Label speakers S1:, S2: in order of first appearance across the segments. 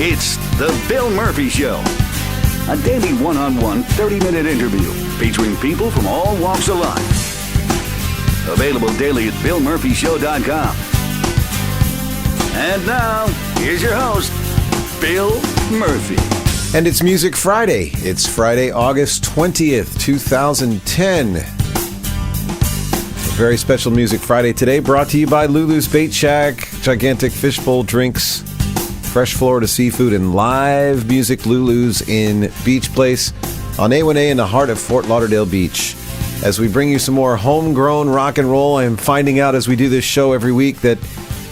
S1: It's The Bill Murphy Show, a daily one-on-one 30-minute interview featuring people from all walks of life. Available daily at BillMurphyShow.com. And now, here's your host, Bill Murphy.
S2: And it's Music Friday. It's Friday, August 20th, 2010. A very special Music Friday today, brought to you by Lulu's Bait Shack, gigantic fishbowl drinks, fresh Florida seafood, and live music. Lulu's in Beach Place on A1A in the heart of Fort Lauderdale Beach. As we bring you some more homegrown rock and roll, I am finding out as we do this show every week that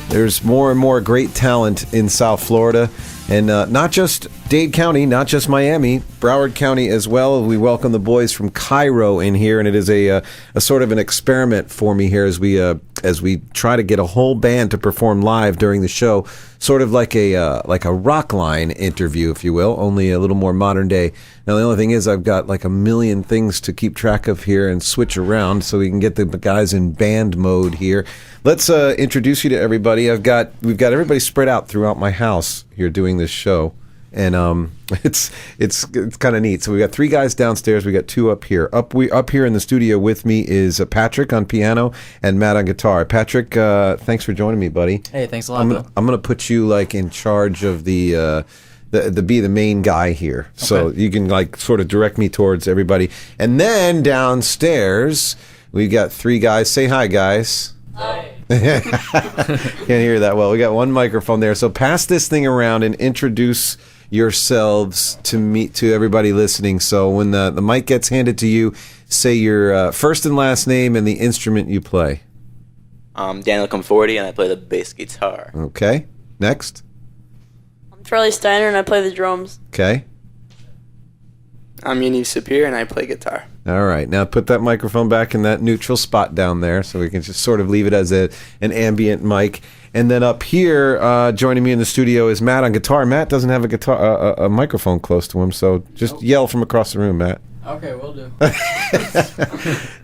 S2: there's more and more great talent in South Florida. And not just Dade County, not just Miami, Broward County as well. We welcome the boys from Kairo in here, and it is a sort of an experiment for me here as we try to get a whole band to perform live during the show, sort of like a rock line interview, if you will, only a little more modern day. Now the only thing is I've got like a million things to keep track of here and switch around so we can get the guys in band mode here. Let's introduce you to everybody. We've got everybody spread out throughout my house here doing this show, and it's kind of neat. So we got three guys downstairs. We got two up here. Up here in the studio with me is Patrick on piano and Matt on guitar. Patrick, thanks for joining me, buddy.
S3: Hey, thanks a lot.
S2: I'm gonna put you like in charge of the main guy here, okay. So you can like sort of direct me towards everybody. And then downstairs we got three guys. Say hi, guys.
S3: Hi.
S2: Can't hear that well. We got one microphone there, so pass this thing around and introduce yourselves to everybody listening. So when the mic gets handed to you, say your first and last name and the instrument you play.
S4: I'm Daniel Komforti, and I play the bass guitar.
S2: Okay. Next.
S5: I'm Charlie Steiner, and I play the drums.
S2: Okay.
S6: I'm Yaniv Sapir, and I play guitar.
S2: All right. Now put that microphone back in that neutral spot down there so we can just sort of leave it as an ambient mic. And then up here, joining me in the studio is Matt on guitar. Matt doesn't have a microphone close to him, so just yell from across the room, Matt.
S3: Okay, will do.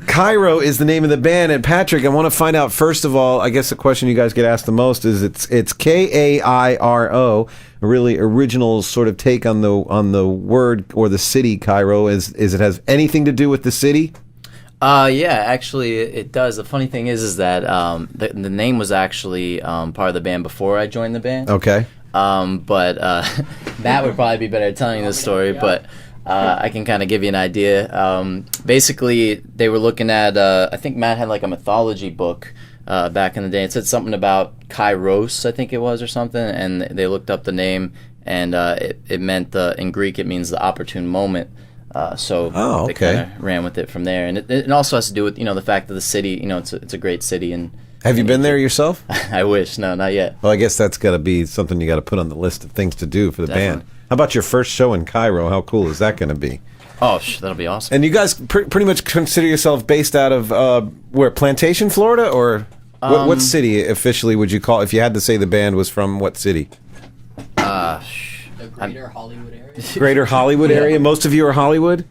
S2: Kairo is the name of the band. And Patrick, I want to find out, first of all, I guess the question you guys get asked the most is it's Kairo, a really original sort of take on the word or the city Kairo. Is it has anything to do with the city?
S3: Yeah, actually it does. The funny thing is that the name was actually part of the band before I joined the band.
S2: Okay.
S3: But Matt would probably be better at telling this story, but I can kind of give you an idea. Basically, they were looking at, I think Matt had like a mythology book back in the day. It said something about Kairos, I think it was, or something, and they looked up the name, and it meant, in Greek, it means the opportune moment. So they kind of ran with it from there. And it also has to do with, the fact that the city, it's a great city. And
S2: have you been there yourself?
S3: I wish. No, not yet.
S2: Well, I guess that's got to be something you got to put on the list of things to do for the band. How about your first show in Kairo? How cool is that going to be?
S3: Oh, that'll be awesome.
S2: And you guys pretty much consider yourself based out of, where, Plantation, Florida? Or what city officially would you call, if you had to say the band was from what city?
S7: The greater Hollywood area.
S2: Greater Hollywood area? Most of you are Hollywood?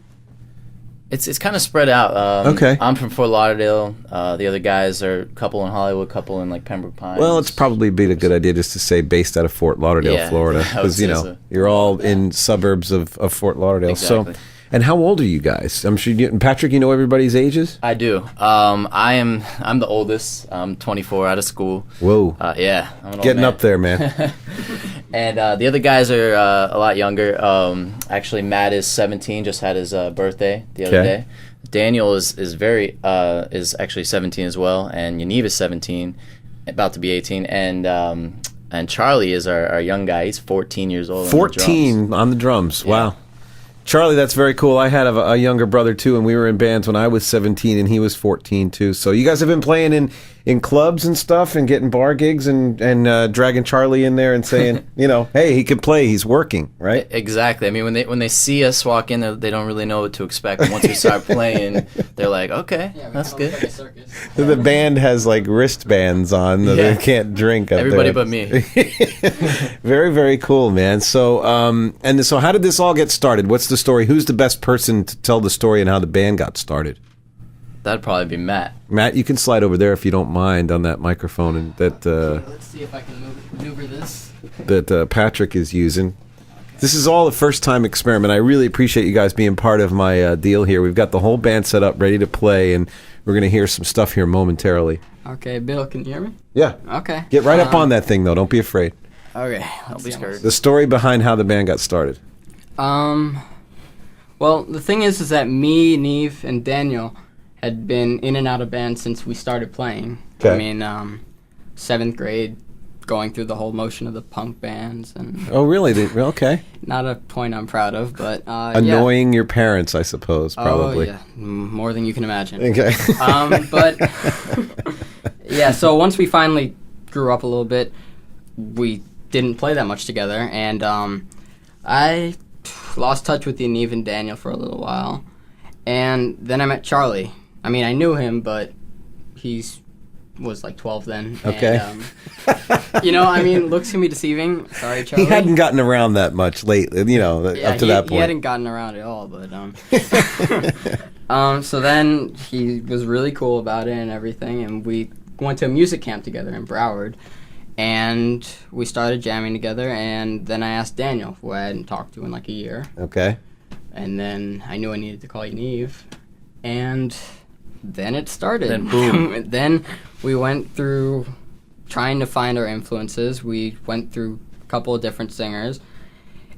S3: It's kind of spread out.
S2: Okay.
S3: I'm from Fort Lauderdale. The other guys are a couple in Hollywood, couple in like Pembroke Pines.
S2: Well, it's probably be a good idea just to say based out of Fort Lauderdale, Florida, because you're all in suburbs of Fort Lauderdale.
S3: Exactly.
S2: So, and how old are you guys? I'm sure Patrick, you know everybody's ages?
S3: I do. I'm the oldest. I'm 24, out of school.
S2: Whoa.
S3: Yeah. I'm an old
S2: Getting
S3: man.
S2: up there, man.
S3: And the other guys are a lot younger. Actually, Matt is 17. Just had his birthday the other day. Daniel is actually 17 as well, and Yaniv is 17, about to be 18, and Charlie is our young guy. He's 14 years old.
S2: 14 on the drums.
S3: Yeah.
S2: Wow. Charlie, that's very cool. I had a younger brother, too, and we were in bands when I was 17, and he was 14, too. So you guys have been playing in clubs and stuff and getting bar gigs and dragging Charlie in there and saying, hey, he can play. He's working, right?
S3: Exactly. I mean, when they see us walk in, they don't really know what to expect. And once we start playing, they're like, okay, that's good.
S7: Like a circus.
S2: The band has, like, wristbands on that they can't drink up
S3: Everybody
S2: there.
S3: but me.
S2: Very, very cool, man. So, so how did this all get started? What's the story? Who's the best person to tell the story and how the band got started?
S3: That'd probably be Matt.
S2: Matt, you can slide over there if you don't mind on that microphone and that
S7: Let's see if I can maneuver this.
S2: that Patrick is using. This is all a first-time experiment. I really appreciate you guys being part of my deal here. We've got the whole band set up, ready to play, and we're going to hear some stuff here momentarily.
S7: Okay, Bill, can you hear me?
S2: Yeah.
S7: Okay.
S2: Get right up on that thing, though. Don't be afraid.
S7: Okay.
S3: I'll be scared.
S2: The story behind how the band got started.
S7: Well, the thing is that me, Yaniv, and Daniel had been in and out of bands since we started playing.
S2: Okay.
S7: I mean, 7th grade, going through the whole motion of the punk bands. And
S2: Oh, really? Okay.
S7: not a point I'm proud of, but
S2: Annoying your parents, I suppose, probably.
S7: Oh, yeah. More than you can imagine.
S2: Okay.
S7: But, yeah, so once we finally grew up a little bit, we didn't play that much together, and I lost touch with Yaniv and Daniel for a little while, and then I met Charlie. I mean, I knew him, but he's was like 12 then.
S2: Okay.
S7: And, I mean, looks can be deceiving. Sorry, Charlie.
S2: He hadn't gotten around that much lately, up to that point.
S7: He hadn't gotten around at all, but so then he was really cool about it and everything, and we went to a music camp together in Broward, and we started jamming together, and then I asked Daniel, who I hadn't talked to in like a year.
S2: Okay.
S7: And then I knew I needed to call Yaniv, and then it started.
S3: Then boom.
S7: Then we went through trying to find our influences. We went through a couple of different singers,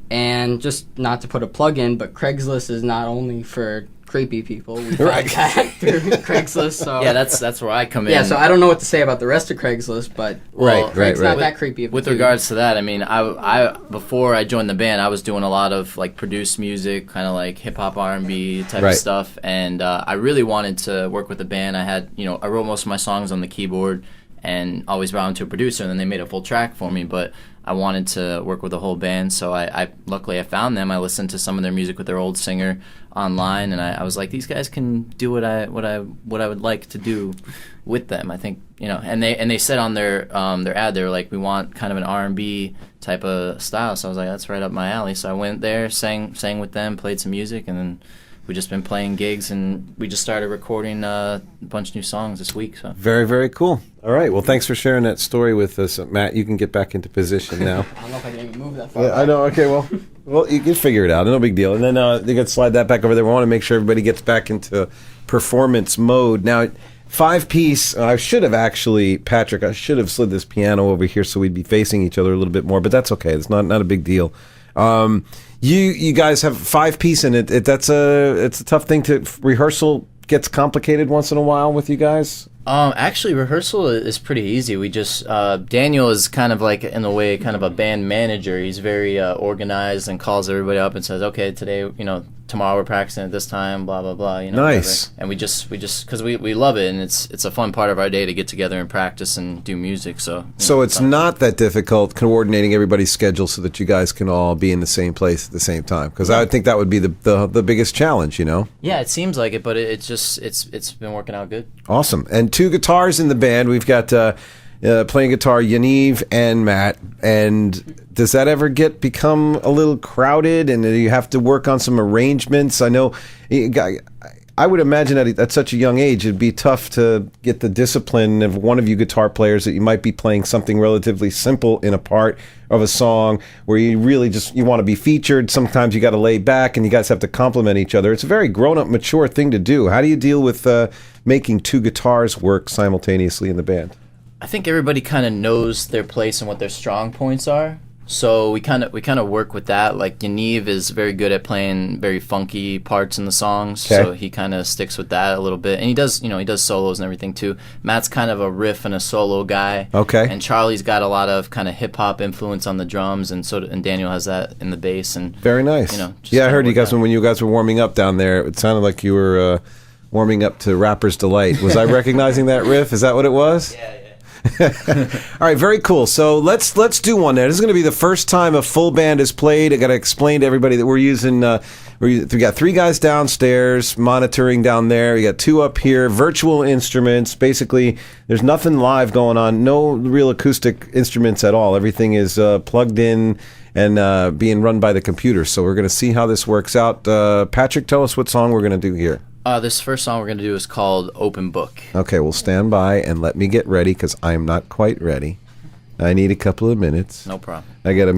S7: and just not to put a plug in, but Craigslist is not only for creepy people. We found that through Craigslist. So
S3: Yeah, that's where I come in.
S7: yeah, so I don't know what to say about the rest of Craigslist, but Craig's not that creepy.
S3: With regards to that, I mean, I before I joined the band, I was doing a lot of like produced music, kind of like hip hop, R&B type of stuff, and I really wanted to work with the band. I wrote most of my songs on the keyboard, and always brought them to a producer, and then they made a full track for me. But I wanted to work with the whole band, so I luckily I found them. I listened to some of their music with their old singer online, and I was like, these guys can do what I would like to do with them. I think and they said on their ad, they were like, we want kind of an R&B type of style. So I was like, that's right up my alley. So I went there, sang with them, played some music, and then we've just been playing gigs, and we just started recording a bunch of new songs this week. So
S2: Very, very cool. All right. Well, thanks for sharing that story with us, Matt. You can get back into position now.
S7: I don't know if I can even move that far.
S2: Yeah, I know. Okay, well, you can figure it out. No big deal. And then you can slide that back over there. We want to make sure everybody gets back into performance mode. Now, 5-piece, I should have actually, Patrick, I should have slid this piano over here so we'd be facing each other a little bit more, but that's okay. It's not a big deal. You guys have 5-piece, and it's a tough thing to rehearsal gets complicated once in a while with you guys.
S3: Actually, rehearsal is pretty easy. We just Daniel is kind of like, in a way, kind of a band manager. He's very organized and calls everybody up and says, okay, today, tomorrow we're practicing at this time, blah blah blah.
S2: Nice.
S3: Whatever. And we just because we love it, and it's a fun part of our day to get together and practice and do music. So
S2: it's not that difficult coordinating everybody's schedule so that you guys can all be in the same place at the same time. Because I would think that would be the biggest challenge.
S3: Yeah, it seems like it, but it's been working out good.
S2: Awesome. And 2 guitars in the band. We've got playing guitar, Yaniv and Matt. And does that ever become a little crowded, and you have to work on some arrangements? I know, I would imagine at such a young age, it'd be tough to get the discipline of one of you guitar players that you might be playing something relatively simple in a part of a song where you really you want to be featured. Sometimes you got to lay back, and you guys have to complement each other. It's a very grown-up, mature thing to do. How do you deal with making 2 guitars work simultaneously in the band?
S3: I think everybody kind of knows their place and what their strong points are. So we kind of work with that. Like Yaniv is very good at playing very funky parts in the songs, so he kind of sticks with that a little bit. And he does solos and everything too. Matt's kind of a riff and a solo guy.
S2: Okay.
S3: And Charlie's got a lot of kind of hip hop influence on the drums, and Daniel has that in the bass. And
S2: very nice. I heard you guys when you guys were warming up down there. It sounded like you were warming up to Rapper's Delight. Was I recognizing that riff? Is that what it was?
S3: Yeah.
S2: All right, very cool. So let's do one there. This is going to be the first time a full band is played. I got to explain to everybody that we're using. We got 3 guys downstairs monitoring down there. We got 2 up here, virtual instruments. Basically, there's nothing live going on. No real acoustic instruments at all. Everything is plugged in and being run by the computer. So we're going to see how this works out. Patrick, tell us what song we're going to do here.
S3: This first song we're going to do is called Open Book.
S2: Okay, well, stand by and let me get ready because I'm not quite ready. I need a couple of minutes.
S3: No problem.
S2: I got a